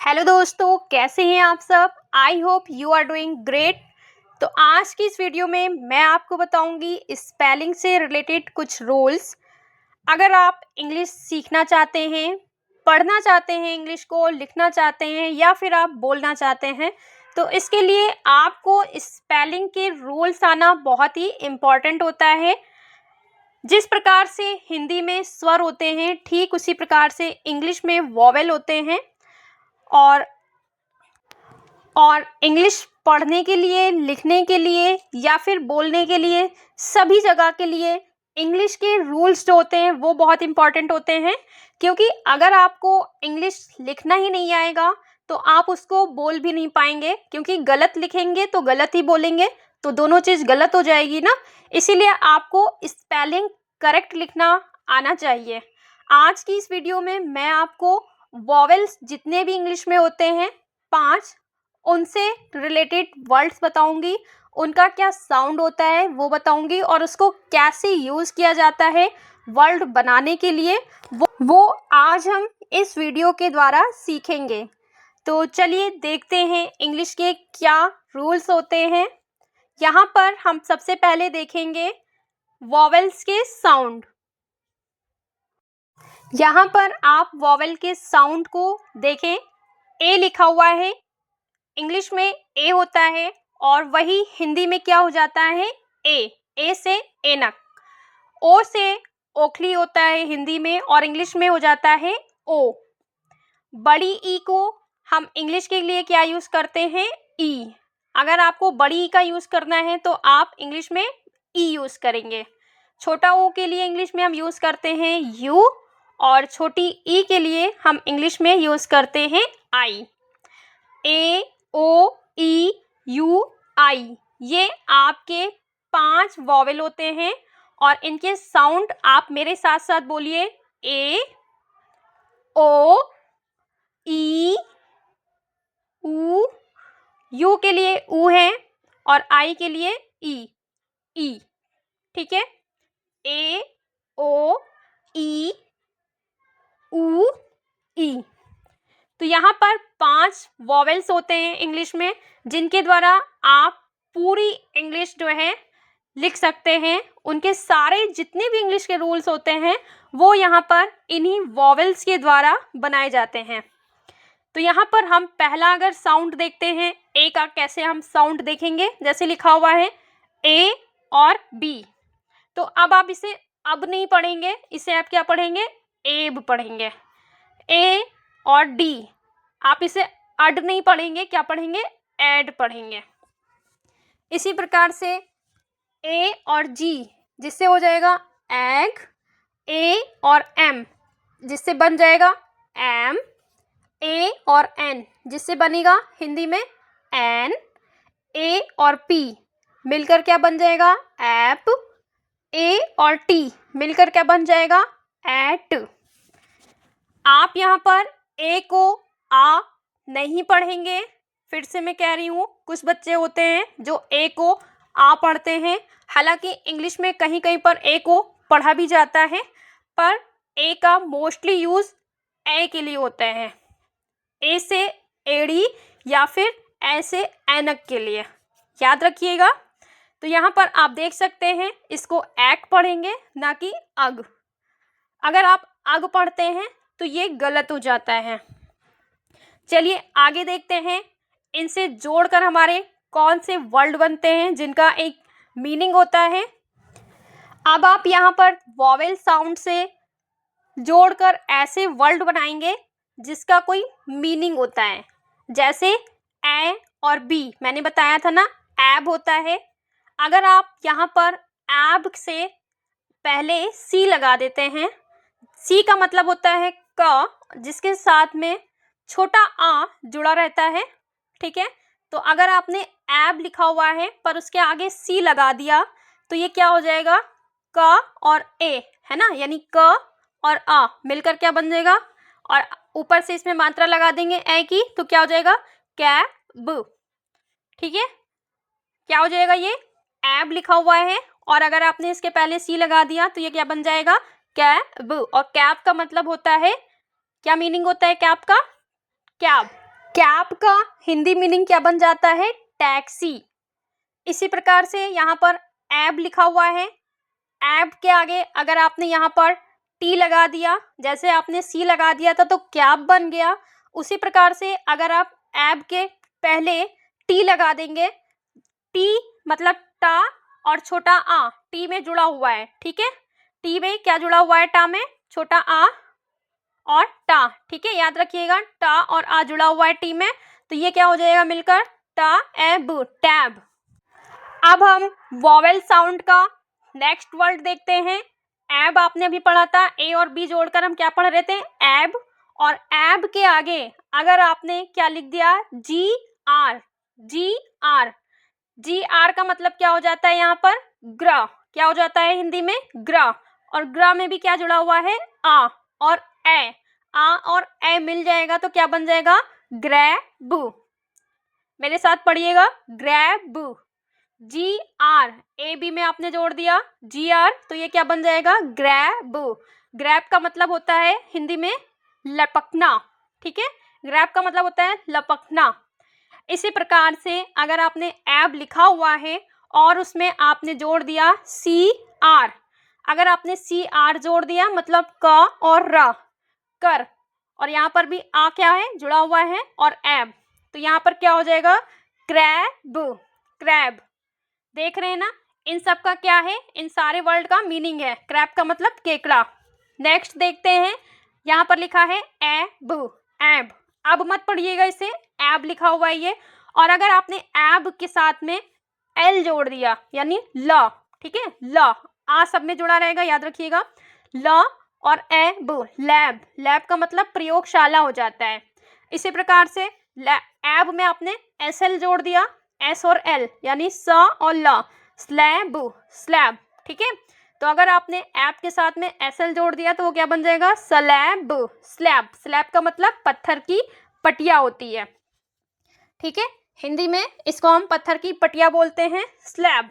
Hello दोस्तों, कैसे हैं आप सब। I hope you are doing great. तो आज की इस वीडियो में मैं आपको बताऊंगी स्पेलिंग से रिलेटेड कुछ रूल्स। अगर आप इंग्लिश सीखना चाहते हैं, पढ़ना चाहते हैं, इंग्लिश को लिखना चाहते हैं या फिर आप बोलना चाहते हैं, तो इसके लिए आपको स्पेलिंग के रूल्स आना बहुत ही इम्पॉर्टेंट होता है। जिस प्रकार से हिंदी में स्वर होते हैं, ठीक उसी प्रकार से इंग्लिश में वॉवेल होते हैं। और इंग्लिश पढ़ने के लिए, लिखने के लिए या फिर बोलने के लिए, सभी जगह के लिए इंग्लिश के रूल्स जो होते हैं वो बहुत इम्पॉर्टेंट होते हैं। क्योंकि अगर आपको इंग्लिश लिखना ही नहीं आएगा तो आप उसको बोल भी नहीं पाएंगे, क्योंकि गलत लिखेंगे तो गलत ही बोलेंगे, तो दोनों चीज़ गलत हो जाएगी ना। इसीलिए आपको स्पेलिंग करेक्ट लिखना आना चाहिए। आज की इस वीडियो में मैं आपको वॉवेल्स जितने भी इंग्लिश में होते हैं 5, उनसे रिलेटेड वर्ड्स बताऊंगी, उनका क्या साउंड होता है वो बताऊंगी, और उसको कैसे यूज़ किया जाता है वर्ड बनाने के लिए वो आज हम इस वीडियो के द्वारा सीखेंगे। तो चलिए देखते हैं इंग्लिश के क्या रूल्स होते हैं। यहाँ पर हम सबसे पहले देखेंगे वॉवेल्स के साउंड। यहाँ पर आप वॉवेल के साउंड को देखें। ए लिखा हुआ है, इंग्लिश में ए होता है, और वही हिंदी में क्या हो जाता है, ए से एनक। ओ से ओखली होता है हिंदी में, और इंग्लिश में हो जाता है ओ। बड़ी ई को हम इंग्लिश के लिए क्या यूज़ करते हैं, ई। अगर आपको बड़ी ई का यूज़ करना है तो आप इंग्लिश में ई यूज़ करेंगे। छोटा ओ के लिए इंग्लिश में हम यूज़ करते हैं यू, और छोटी ई के लिए हम इंग्लिश में यूज़ करते हैं आई। ए, ओ, ई, यू, आई, ये आपके 5 वॉवेल होते हैं, और इनके साउंड आप मेरे साथ साथ बोलिए। ए, ओ, ई, ऊ, यू के लिए ऊ है, और आई के लिए ई। ठीक है, ए, ओ, ई, ऊ, ई। तो यहाँ पर 5 वॉवेल्स होते हैं इंग्लिश में, जिनके द्वारा आप पूरी इंग्लिश जो है लिख सकते हैं। उनके सारे जितने भी इंग्लिश के रूल्स होते हैं वो यहाँ पर इन्हीं वॉवेल्स के द्वारा बनाए जाते हैं। तो यहाँ पर हम पहला अगर साउंड देखते हैं, ए का कैसे हम साउंड देखेंगे। जैसे लिखा हुआ है ए और बी, तो अब आप इसे अब नहीं पढ़ेंगे, इसे आप क्या पढ़ेंगे, एब पढ़ेंगे। ए और डी, आप इसे अड नहीं पढ़ेंगे, क्या पढ़ेंगे, एड पढ़ेंगे। इसी प्रकार से ए और जी, जिससे हो जाएगा एग। ए और एम, जिससे बन जाएगा एम। ए और एन, जिससे बनेगा हिंदी में एन। ए और पी मिलकर क्या बन जाएगा, एप। ए और टी मिलकर क्या बन जाएगा, एट। आप यहाँ पर ए को आ नहीं पढ़ेंगे। फिर से मैं कह रही हूँ, कुछ बच्चे होते हैं जो ए को आ पढ़ते हैं। हालांकि इंग्लिश में कहीं कहीं पर ए को पढ़ा भी जाता है, पर ए का मोस्टली यूज़ ए के लिए होता है। ए से एड़ी या फिर ए से ऐनक के लिए, याद रखिएगा। तो यहाँ पर आप देख सकते हैं, इसको एग पढ़ेंगे ना कि अग। अगर आप अग पढ़ते हैं तो ये गलत हो जाता है। चलिए आगे देखते हैं, इनसे जोड़कर हमारे कौन से वर्ड बनते हैं जिनका एक मीनिंग होता है। अब आप यहाँ पर वॉवेल साउंड से जोड़कर ऐसे वर्ड बनाएंगे जिसका कोई मीनिंग होता है। जैसे ए और बी, मैंने बताया था ना, एब होता है। अगर आप यहाँ पर एब से पहले सी लगा देते हैं, सी का मतलब होता है क, जिसके साथ में छोटा आ जुड़ा रहता है। ठीक है, तो अगर आपने एब लिखा हुआ है पर उसके आगे सी लगा दिया तो ये क्या हो जाएगा, क और ए, है ना, यानी क और आ मिलकर क्या बन जाएगा, और ऊपर से इसमें मात्रा लगा देंगे ए की, तो क्या हो जाएगा, कैब। ठीक है, क्या हो जाएगा, ये एब लिखा हुआ है और अगर आपने इसके पहले सी लगा दिया तो ये क्या बन जाएगा, कैब। और कैब का मतलब होता है, क्या मीनिंग होता है कैब का, कैब, कैब का हिंदी मीनिंग क्या बन जाता है? टैक्सी। इसी प्रकार से यहाँ पर एब लिखा हुआ है, एब के आगे अगर आपने यहाँ पर टी लगा दिया, जैसे आपने सी लगा दिया था तो कैब बन गया। उसी प्रकार से अगर आप एब के पहले टी लगा देंगे, टी मतलब टा और छोटा आ टी में जुड़ा हुआ है, ठीक है। टी में क्या जुड़ा हुआ है? टा में छोटा आ और टा, ठीक है, याद रखिएगा, टा और आ जुड़ा हुआ है टी में, तो ये क्या हो जाएगा मिलकर? टा एब, टैब। अब हम वॉवेल साउंड का नेक्स्ट वर्ड देखते हैं। एब आपने अभी पढ़ा था, ए और बी जोड़कर हम क्या पढ़ रहे थे? एब। और एब के आगे अगर आपने क्या लिख दिया? G R, G R. G R का मतलब क्या हो जाता है यहाँ पर? ग्र। क्या हो जाता है हिंदी में? ग्र। और ग्र में भी क्या जुड़ा हुआ है? आ और ए। आ और ए मिल जाएगा तो क्या बन जाएगा? ग्रैब। मेरे साथ पढ़िएगा, grab. G R, A B में आपने जोड़ दिया जी आर, तो ये क्या बन जाएगा? ग्रैब। ग्रैब का मतलब होता है हिंदी में लपकना, ठीक है। ग्रैब का मतलब होता है लपकना। इसी प्रकार से अगर आपने एब लिखा हुआ है और उसमें आपने जोड़ दिया सी आर, अगर आपने सी आर जोड़ दिया मतलब क और र, कर, और यहाँ पर भी आ क्या है? जुड़ा हुआ है, और एब, तो यहाँ पर क्या हो जाएगा? Crab, crab. देख रहे हैं ना, इन सब का क्या है? इन सारे वर्ड का मीनिंग है। क्रैब का मतलब केकड़ा। नेक्स्ट देखते हैं, यहाँ पर लिखा है एब, एब। अब मत पढ़िएगा इसे, एब लिखा हुआ है ये, और अगर आपने एब के साथ में एल जोड़ दिया यानी ल, ठीक है, ल, आ सब में जुड़ा रहेगा, याद रखिएगा, ल और एब, लैब। लैब का मतलब प्रयोगशाला हो जाता है। इसी प्रकार से एब में आपने एस एल जोड़ दिया, एस और एल यानी स और ल, स्लैब, स्लैब, ठीक है। तो अगर आपने एब के साथ में एस एल जोड़ दिया तो वो क्या बन जाएगा? Slab, slab. स्लैब का मतलब पत्थर की पटिया होती है, ठीक है। हिंदी में इसको हम पत्थर की पटिया बोलते हैं, स्लैब,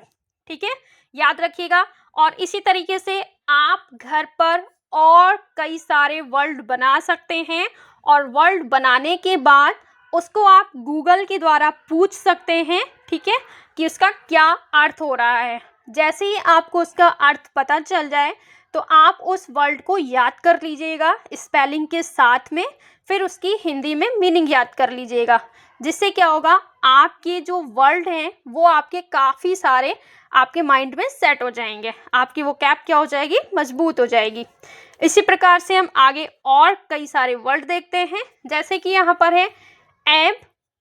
ठीक है, याद रखिएगा। और इसी तरीके से आप घर पर और कई सारे वर्ड बना सकते हैं, और वर्ड बनाने के बाद उसको आप गूगल के द्वारा पूछ सकते हैं, ठीक है, कि उसका क्या अर्थ हो रहा है। जैसे ही आपको उसका अर्थ पता चल जाए तो आप उस वर्ड को याद कर लीजिएगा स्पेलिंग के साथ में, फिर उसकी हिंदी में मीनिंग याद कर लीजिएगा, जिससे क्या होगा? आपके जो वर्ड हैं वो आपके काफ़ी सारे आपके माइंड में सेट हो जाएंगे, आपकी वो कैप क्या हो जाएगी? मजबूत हो जाएगी। इसी प्रकार से हम आगे और कई सारे वर्ड देखते हैं, जैसे कि यहाँ पर है एब,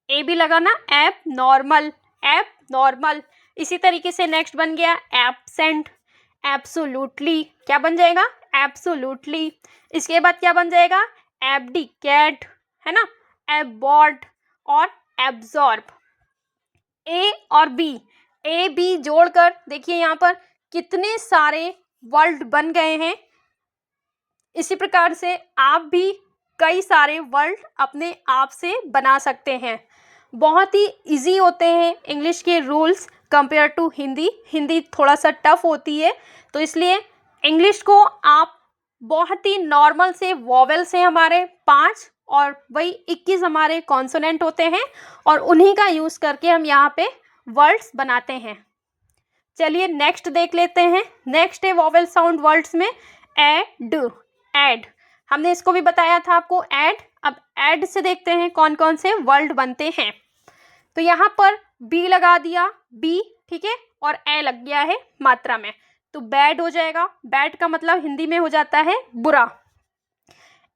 ए भी लगा ना, एब नॉर्मल, एब नॉर्मल। इसी तरीके से नेक्स्ट बन गया एब्सेंट, एब्सोल्युटली, क्या बन जाएगा? एब्सोल्युटली। इसके बाद क्या बन जाएगा? एब्डिकेट, है ना, एबॉर्ड और एब्जॉर्ब। ए और बी, ए बी जोड़कर देखिए यहाँ पर कितने सारे वर्ड बन गए हैं। इसी प्रकार से आप भी कई सारे वर्ड अपने आप से बना सकते हैं। बहुत ही इजी होते हैं इंग्लिश के rules compare to Hindi. Hindi थोड़ा सा टफ होती है, तो इसलिए इंग्लिश को आप बहुत ही नॉर्मल से वॉवेल से हमारे 5 और वही 21 हमारे कॉन्सोनेंट होते हैं, और उन्हीं का यूज़ करके हम यहाँ पे वर्ड्स बनाते हैं। चलिए नेक्स्ट देख लेते हैं। नेक्स्ट है वॉवेल साउंड वर्ड्स में एड, एड। हमने इसको भी बताया था आपको एड। अब एड से देखते हैं कौन कौन से वर्ड बनते हैं। तो यहाँ पर बी लगा दिया, बी, ठीक है, और ए लग गया है मात्रा में, तो बैड हो जाएगा। बैड का मतलब हिंदी में हो जाता है बुरा।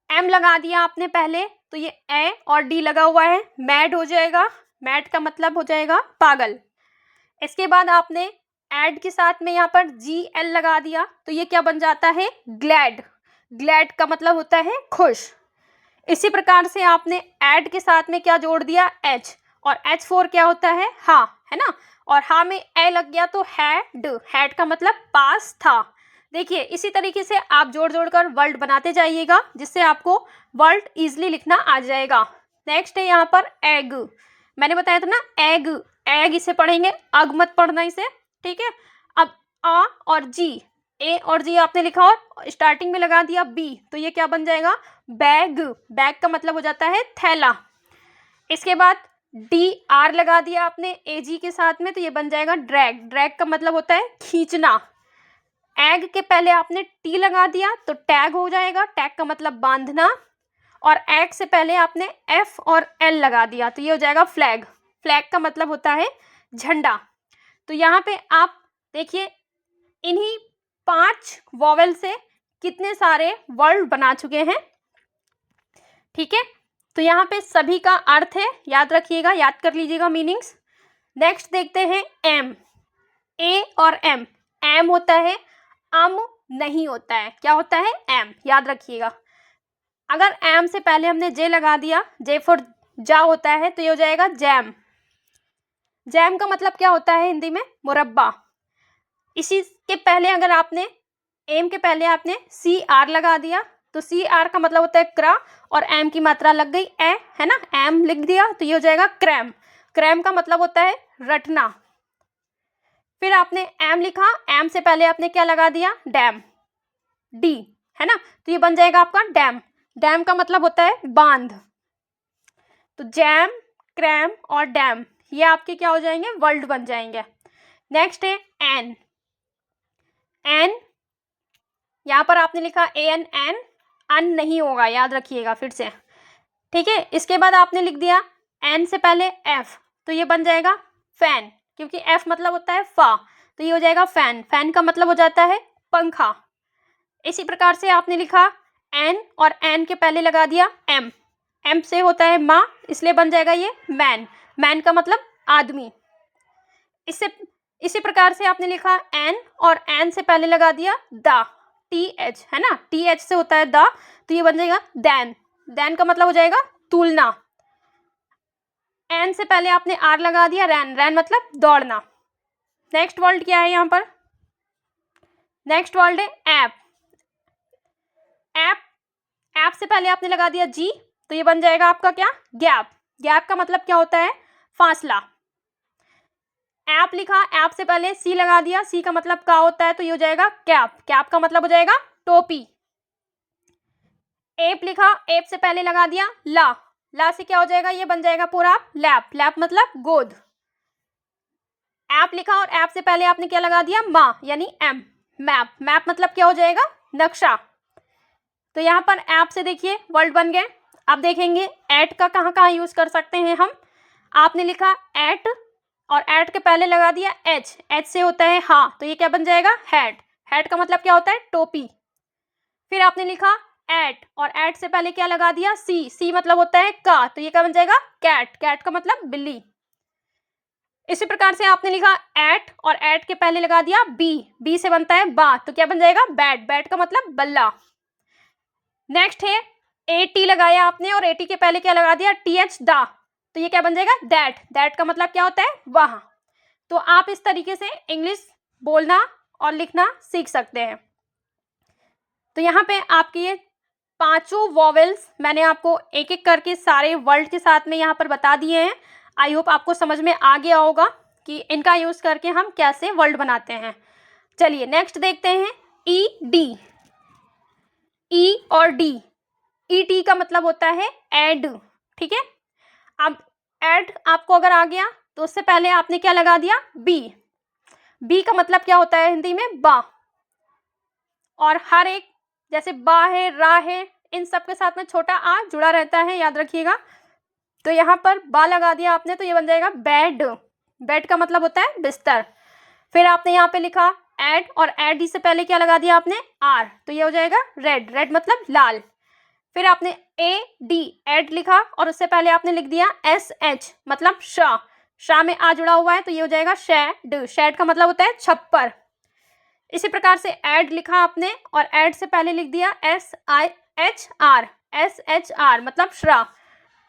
एम लगा दिया आपने पहले, तो ये ए और डी लगा हुआ है, मैड हो जाएगा। मैड का मतलब हो जाएगा पागल। इसके बाद आपने एड के साथ में यहाँ पर जी एल लगा दिया, तो ये क्या बन जाता है? ग्लैड। ग्लैड का मतलब होता है खुश। इसी प्रकार से आपने एड के साथ में क्या जोड़ दिया? एच, और H4 क्या होता है? हाँ, है ना, और हाँ में ए लग गया तो हैड। हैड का मतलब पास था। देखिए इसी तरीके से आप जोड़ जोड़कर वर्ड बनाते जाइएगा, जिससे आपको वर्ड इजीली लिखना आ जाएगा। नेक्स्ट है यहाँ पर एग। मैंने बताया था ना एग, एग इसे पढ़ेंगे, अग मत पढ़ना इसे, ठीक है। अब आ और जी, ए और जी आपने लिखा और स्टार्टिंग में लगा दिया बी, तो ये क्या बन जाएगा? बैग। बैग का मतलब हो जाता है थैला। इसके बाद डी आर लगा दिया आपने ए जी के साथ में, तो ये बन जाएगा ड्रैग। ड्रैग का मतलब होता है खींचना। एग के पहले आपने टी लगा दिया तो टैग हो जाएगा, टैग का मतलब बांधना। और एग से पहले आपने एफ और एल लगा दिया तो ये हो जाएगा फ्लैग। फ्लैग का मतलब होता है झंडा। तो यहाँ पे आप देखिए इन्हीं 5 वॉवेल से कितने सारे वर्ड बना चुके हैं। ठीक है, तो यहाँ पे सभी का अर्थ है, याद रखिएगा, याद कर लीजिएगा मीनिंग्स। नेक्स्ट देखते हैं एम। ए और एम। एम होता है नहीं होता है, क्या होता है एम, याद रखिएगा। अगर एम से पहले हमने जे लगा दिया, जे फॉर जा होता है, तो ये हो जाएगा जैम। जैम का मतलब क्या होता है हिंदी में, मुरब्बा। इसी के पहले अगर आपने एम के पहले आपने सी आर लगा दिया तो सी आर का मतलब होता है क्रा, और एम की मात्रा लग गई ए, है ना, एम लिख दिया तो ये हो जाएगा क्रैम। क्रैम का मतलब होता है रटना। फिर आपने एम लिखा, एम से पहले आपने क्या लगा दिया, डैम, डी, है ना, तो ये बन जाएगा आपका डैम। डैम का मतलब होता है बांध। तो जैम, क्रैम और डैम ये आपके क्या हो जाएंगे, वर्ड बन जाएंगे। नेक्स्ट है एन। एन यहाँ पर आपने लिखा ए एन, एन, अन नहीं होगा, याद रखिएगा फिर से। ठीक है, इसके बाद आपने लिख दिया एन से पहले एफ, तो ये बन जाएगा फैन, क्योंकि एफ मतलब होता है फा, तो ये हो जाएगा फैन। फैन का मतलब हो जाता है पंखा। इसी प्रकार से आपने लिखा एन और एन के पहले लगा दिया एम, एम से होता है माँ, इसलिए बन जाएगा ये मैन। मैन का मतलब आदमी। इसी प्रकार से आपने लिखा एन और एन से पहले लगा दिया द, टी एच, है ना, टी एच से होता है द, तो ये बन जाएगा दैन। दैन का मतलब हो जाएगा तुलना। एन से पहले आपने आर लगा दिया रैन, रैन मतलब दौड़ना। नेक्स्ट वर्ड क्या है यहाँ पर, नेक्स्ट वर्ड है ऐप। ऐप, ऐप से पहले आपने लगा दिया जी, तो ये बन जाएगा आपका क्या, गैप। गैप का मतलब क्या होता है, फासला। ऐप लिखा, ऐप से पहले सी लगा दिया, सी का मतलब क्या होता है, तो ये हो जाएगा कैप। कैप का मतलब हो जाएगा टोपी। एप लिखा, एप से पहले लगा दिया ला, ला से क्या हो जाएगा, ये बन जाएगा पूरा लैप। लैप मतलब गोद। ऐप लिखा और ऐप से पहले आपने क्या लगा दिया, माँ, यानी एम, मैप। मैप मतलब क्या हो जाएगा, नक्शा। तो यहाँ पर ऐप से देखिए वर्ड बन गए। अब देखेंगे एट का कहाँ कहाँ यूज कर सकते हैं हम। आपने लिखा एट और एट के पहले लगा दिया एच, एच से होता है हाँ, तो ये क्या बन जाएगा, हैट। हैट का मतलब क्या होता है, टोपी। फिर आपने लिखा एट और एट से पहले क्या लगा दिया, सी, सी मतलब होता है का, तो ये क्या बन जाएगा, कैट। कैट का मतलब बिल्ली। इसी प्रकार से आपने लिखा एट और एट के पहले लगा दिया बी, बी से बनता है बा, तो क्या बन जाएगा, बैट। बैट का मतलब बल्ला। नेक्स्ट है ए टी लगाया आपने और ए टी के पहले क्या लगा दिया, टी एच, दा, तो ये क्या बन जाएगा, दैट। दैट का मतलब क्या होता है, वहां। तो आप इस तरीके से इंग्लिश बोलना और लिखना सीख सकते हैं। तो यहाँ पे आपके ये 5 वॉवेल्स मैंने आपको एक एक करके सारे वर्ड के साथ में यहाँ पर बता दिए हैं। आई होप आपको समझ में आ गया होगा कि इनका यूज करके हम कैसे वर्ड बनाते हैं। चलिए नेक्स्ट देखते हैं ई डी। ई और डी, ई टी का मतलब होता है एड। ठीक है, अब एड आपको अगर आ गया तो उससे पहले आपने क्या लगा दिया, बी। बी का मतलब क्या होता है हिंदी में, बा। और हर एक जैसे बा है, रा है, इन सब के साथ में छोटा आ जुड़ा रहता है, याद रखिएगा। तो यहाँ पर बा लगा दिया आपने तो ये बन जाएगा बेड। बेड का मतलब होता है बिस्तर। फिर आपने यहाँ पे लिखा एड और एड डी से पहले क्या लगा दिया आपने, आर, तो ये हो जाएगा रेड। रेड मतलब लाल। फिर आपने ए डी एड लिखा और उससे पहले आपने लिख दिया एस एच मतलब शाह। शाह में आ जुड़ा हुआ है तो ये हो जाएगा शेड। शेड का मतलब होता है छप्पर। इसी प्रकार से एड लिखा आपने और एड से पहले लिख दिया S I H R, S H R मतलब श्रा।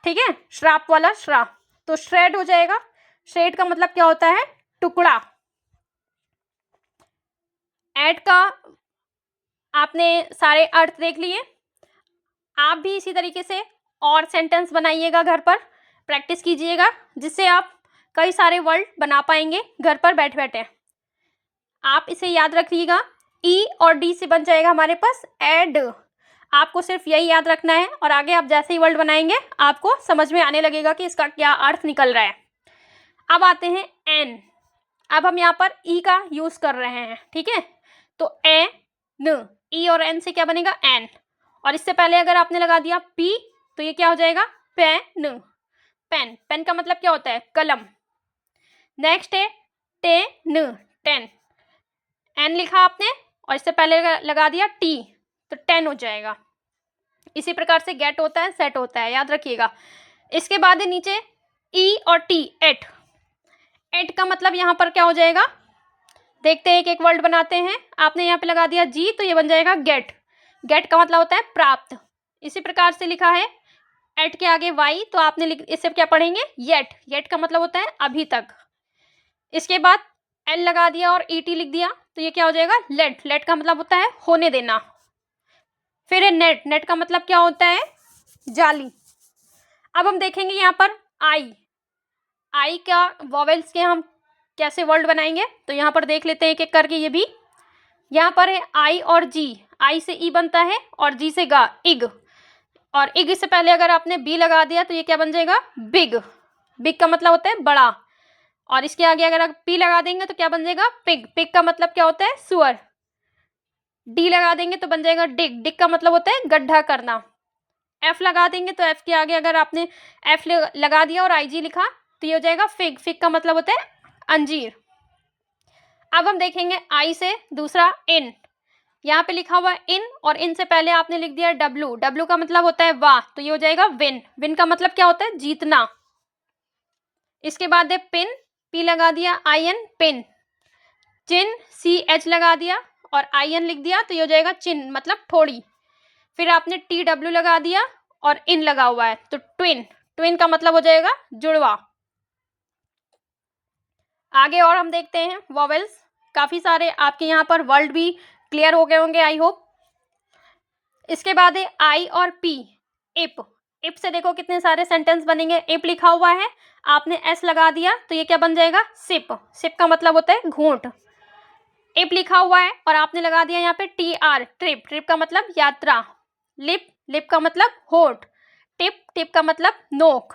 ठीक है, श्राप वाला श्रा, तो श्रेड हो जाएगा। श्रेड का मतलब क्या होता है, टुकड़ा। एड का आपने सारे अर्थ देख लिए। आप भी इसी तरीके से और सेंटेंस बनाइएगा, घर पर प्रैक्टिस कीजिएगा, जिससे आप कई सारे वर्ड बना पाएंगे घर पर बैठे बैठे। आप इसे याद रखिएगा, ई और डी से बन जाएगा हमारे पास एड। आपको सिर्फ यही याद रखना है और आगे आप जैसे ही वर्ड बनाएंगे आपको समझ में आने लगेगा कि इसका क्या अर्थ निकल रहा है। अब आते हैं एन। अब हम यहाँ पर ई का यूज कर रहे हैं, ठीक है। तो ए न, ई और एन से क्या बनेगा एन, और इससे पहले अगर आपने लगा दिया पी तो ये क्या हो जाएगा पेन। पेन, पेन का मतलब क्या होता है कलम। नेक्स्ट है टेन, टेन, एन लिखा आपने और इससे पहले लगा दिया टी तो 10 हो जाएगा। इसी प्रकार से गेट होता है, सेट होता है, याद रखिएगा। इसके बाद है नीचे ई और टी, एट। एट का मतलब यहाँ पर क्या हो जाएगा, देखते हैं, एक एक वर्ड बनाते हैं। आपने यहाँ पे लगा दिया जी तो ये बन जाएगा गेट। गेट का मतलब होता है प्राप्त। इसी प्रकार से लिखा है एट के आगे वाई तो आपने इससे क्या पढ़ेंगे येट। येट का मतलब होता है अभी तक। इसके बाद एल लगा दिया और ईटी लिख दिया तो ये क्या हो जाएगा लेट। लेट का मतलब होता है होने देना। फिर है नेट। नेट का मतलब क्या होता है जाली। अब हम देखेंगे यहाँ पर आई। आई का वॉवेल्स के हम कैसे वर्ड बनाएंगे तो यहाँ पर देख लेते हैं एक एक करके। ये भी यहाँ पर है आई और जी। आई से ई बनता है और जी से गा, इग। और इग से पहले अगर आपने बी लगा दिया तो ये क्या बन जाएगा बिग। बिग का मतलब होता है बड़ा। और इसके आगे अगर आप पी लगा देंगे तो क्या बन जाएगा पिग। पिग का मतलब क्या होता है सुअर। डी लगा देंगे तो बन जाएगा डिग। डिग का मतलब होता है गड्ढा करना। एफ लगा देंगे तो एफ के आगे अगर आपने एफ लगा दिया और आई जी लिखा तो ये हो जाएगा फिग। फिग का मतलब होता है अंजीर। अब हम देखेंगे आई से दूसरा इन। यहाँ पे लिखा हुआ है इन और इन से पहले आपने लिख दिया डब्लू। डब्लू का मतलब होता है वाह तो ये हो जाएगा विन। विन का मतलब क्या होता है जीतना। इसके बाद है पिन। पी लगा दिया I N pin. Chin, C H लगा दिया और आई एन लिख दिया तो ये हो जाएगा चिन मतलब थोड़ी। फिर आपने टी डब्ल्यू लगा दिया और इन लगा हुआ है तो ट्विन। ट्विन का मतलब हो जाएगा जुड़वा। आगे और हम देखते हैं वॉवेल्स। काफी सारे आपके यहाँ पर वर्ड भी क्लियर हो गए होंगे आई होप। इसके बाद है आई और पी। इप। इप से देखो कितने सारे सेंटेंस बनेंगे। इप लिखा हुआ है आपने एस लगा दिया तो ये क्या बन जाएगा सिप। सिप का मतलब होता है घूंट। इप लिखा हुआ है और आपने लगा दिया यहाँ पे टी आर, ट्रिप। ट्रिप का मतलब यात्रा। लिप। लिप का मतलब होठ। टिप। टिप का मतलब नोक।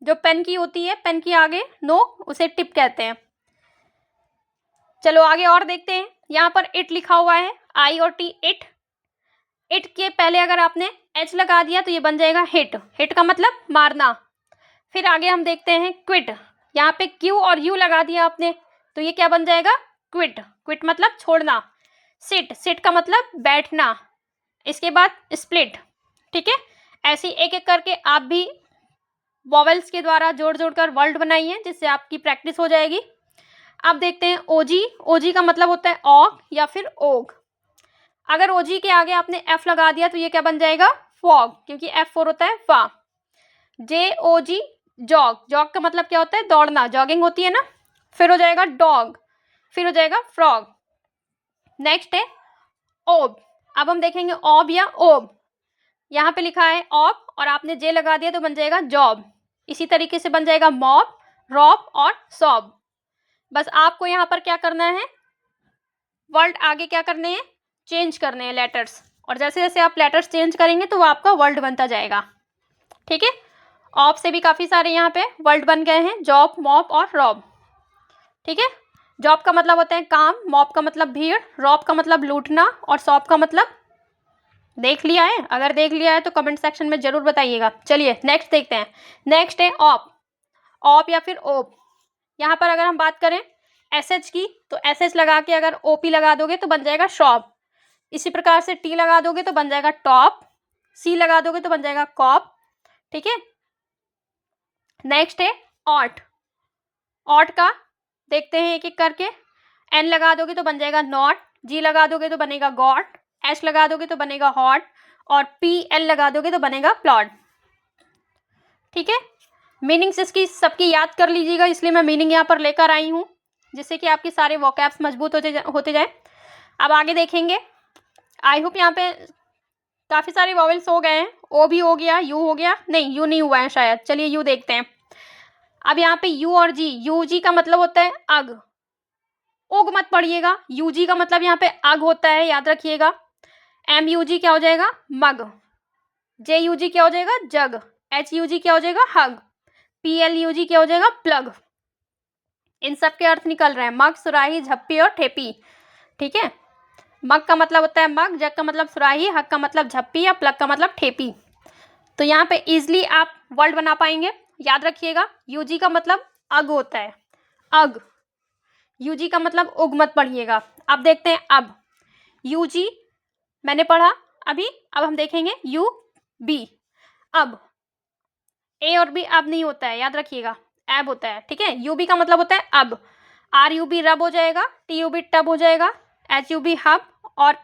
जो पेन की होती है, पेन की आगे नोक, उसे टिप कहते हैं। चलो आगे और देखते हैं। यहाँ पर इट लिखा हुआ है आई और टी, इट। इट के पहले अगर आपने एच लगा दिया तो ये बन जाएगा हिट। हिट का मतलब मारना। फिर आगे हम देखते हैं क्विट। यहाँ पे क्यू और यू लगा दिया आपने तो ये क्या बन जाएगा क्विट। क्विट मतलब छोड़ना। सिट। सिट का मतलब बैठना। इसके बाद स्प्लिट। ठीक है, ऐसे एक एक करके आप भी वॉवेल्स के द्वारा जोड़ जोड़कर वर्ड बनाइए जिससे आपकी प्रैक्टिस हो जाएगी। अब देखते हैं ओजी। ओजी का मतलब होता है ऑग या फिर ओग। अगर ओजी के आगे आपने एफ लगा दिया तो ये क्या बन जाएगा फॉग, क्योंकि एफ फोर होता है फा। जे ओ जी जॉग। जॉग का मतलब क्या होता है दौड़ना, जॉगिंग होती है ना। फिर हो जाएगा डॉग। फिर हो जाएगा फ्रॉग। नेक्स्ट है ओब। अब हम देखेंगे ऑब या ओब। यहाँ पे लिखा है ऑब और आपने जे लगा दिया तो बन जाएगा जॉब। इसी तरीके से बन जाएगा मॉब, रॉब और सॉब। बस आपको यहाँ पर क्या करना है, वर्ड आगे क्या करने हैं चेंज करने हैं लेटर्स, और जैसे जैसे आप लेटर्स चेंज करेंगे तो वो आपका वर्ड बनता जाएगा। ठीक है, ऑफ से भी काफ़ी सारे यहाँ पे वर्ड बन गए हैं, जॉब, मॉप और रॉब। ठीक है, जॉब का मतलब होता है काम, मॉप का मतलब भीड़, रॉब का मतलब लूटना और सॉप का मतलब देख लिया है। अगर देख लिया है तो कमेंट सेक्शन में जरूर बताइएगा। चलिए नेक्स्ट देखते हैं। नेक्स्ट है ऑप। ऑप या फिर ओप। यहाँ पर अगर हम बात करें एस एच की तो एस एच लगा के अगर ओ पी लगा दोगे तो बन जाएगा शॉप। इसी प्रकार से टी लगा दोगे तो बन जाएगा टॉप। सी लगा दोगे तो बन जाएगा कॉप। ठीक है, नेक्स्ट है ऑट। ऑट का देखते हैं एक एक करके। एन लगा दोगे तो बन जाएगा नॉट। जी लगा दोगे तो बनेगा गॉट। एच लगा दोगे तो बनेगा हॉट और पी एल लगा दोगे तो बनेगा प्लॉट। ठीक है, मीनिंग्स इसकी सबकी याद कर लीजिएगा, इसलिए मैं मीनिंग यहाँ पर लेकर आई हूँ जिससे कि आपके सारे वोकैब्स मजबूत होते जाए। अब आगे देखेंगे। आई होप यहाँ पे काफ़ी सारे वॉवेल्स हो गए हैं। ओ भी हो गया, यू हो गया, नहीं यू नहीं हुआ है शायद। चलिए यू देखते हैं। अब यहाँ पे यू और जी। यू जी का मतलब होता है अग। ओग मत पढ़िएगा, यू जी का मतलब यहाँ पे अग होता है, याद रखिएगा। MUG क्या हो जाएगा? मग। JUG क्या हो जाएगा? जग। HUG क्या हो जाएगा? हग। PLUG क्या हो जाएगा? प्लग। इन सब के अर्थ निकल रहे हैं, मग, सुराही, झप्पी और ठेपी। ठीक है, मग का मतलब होता है मग, जग का मतलब सुराही, हग का मतलब झप्पी या प्लग का मतलब ठेपी। तो यहाँ पे इजिली आप वर्ड बना पाएंगे। याद रखिएगा, यूजी का मतलब अग होता है, अग। यूजी का मतलब उग मत पढ़िएगा। अब देखते हैं अब। यूजी मैंने पढ़ा अभी, अब हम देखेंगे यू बी। अब ए और बी अब नहीं होता है, याद रखिएगा, एब होता है। ठीक है, यूबी का मतलब होता है अब। RUB रब हो जाएगा, TUB टब हो जाएगा, HUB हब और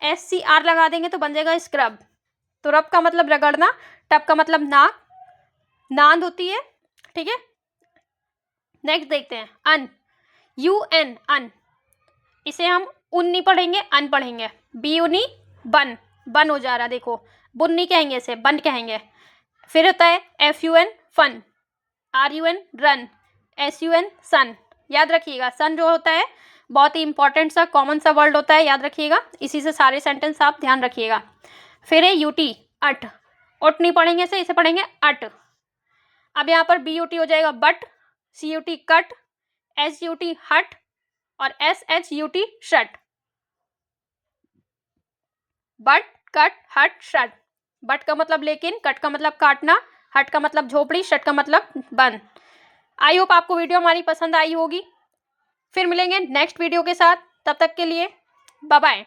SCR लगा देंगे तो बन जाएगा स्क्रब। तो रब का मतलब रगड़ना, टब का मतलब नाक, नांद होती है। ठीक है, नेक्स्ट देखते हैं अन। UN अन, इसे हम उन नहीं पढ़ेंगे, अन पढ़ेंगे। BUNI बन, बन हो जा रहा, देखो बुन नहीं कहेंगे, इसे बन कहेंगे। फिर होता है FUN fun, RUN run, SUN sun. याद रखिएगा, सन जो होता है बहुत ही इंपॉर्टेंट सा कॉमन सा वर्ड होता है, याद रखिएगा, इसी से सारे सेंटेंस आप ध्यान रखिएगा। फिर है UT अट, उट नहीं पढ़ेंगे इसे पढ़ेंगे अट। अब यहाँ पर BUT हो जाएगा बट, CUT कट, SUT हट और SHUT शट। बट, कट, हट, शट। बट का मतलब लेकिन, कट का मतलब काटना, हट का मतलब झोपड़ी, शट का मतलब बंद। आई होप आपको वीडियो हमारी पसंद आई होगी। फिर मिलेंगे नेक्स्ट वीडियो के साथ, तब तक के लिए बाय बाय।